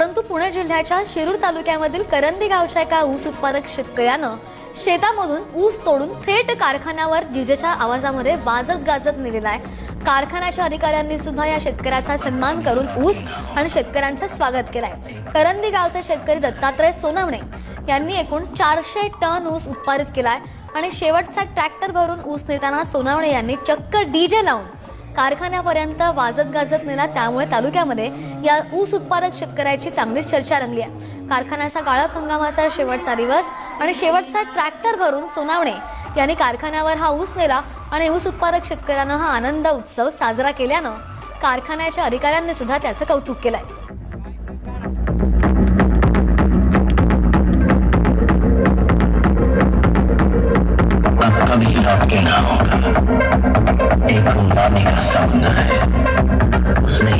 परंतु पुणे जिल्ह्याच्या शिरूर तालुक्यामधील करंदी गावच्या एका ऊस उत्पादक शेतकऱ्यानं शेतामधून ऊस तोडून थेट कारखान्यावर डीजेच्या आवाजामध्ये वाजत गाजत नेलेला आहे। कारखान्याच्या अधिकाऱ्यांनी सुद्धा या शेतकऱ्याचा सन्मान करून ऊस आणि शेतकऱ्यांचं स्वागत केलंय। करंदी गावचे शेतकरी दत्तात्रय सोनवणे यांनी एकूण 400 टन ऊस उत्पादित केलाय आणि शेवटचा ट्रॅक्टर भरून ऊस नेताना सोनवणे यांनी चक्क डीजे लावून कारखान्यापर्यंत वाजत गाजत नेला। त्यामुळे तालुक्यामध्ये या ऊस उत्पादक शेतकऱ्याची चांगलीच चर्चा रंगली आहे। कारखान्याचा गाळप हंगामाचा शेवटचा दिवस आणि शेवटचा ट्रॅक्टर भरून सोनवणे यांनी कारखान्यावर हा ऊस नेला आणि ऊस उत्पादक शेतकऱ्यांना हा आनंद उत्सव साजरा केल्यानं कारखान्याच्या अधिकाऱ्यांनी सुद्धा त्याचं कौतुक केलंय। कभी लौट ना होगा, एक अंबानी का सपना है, उसने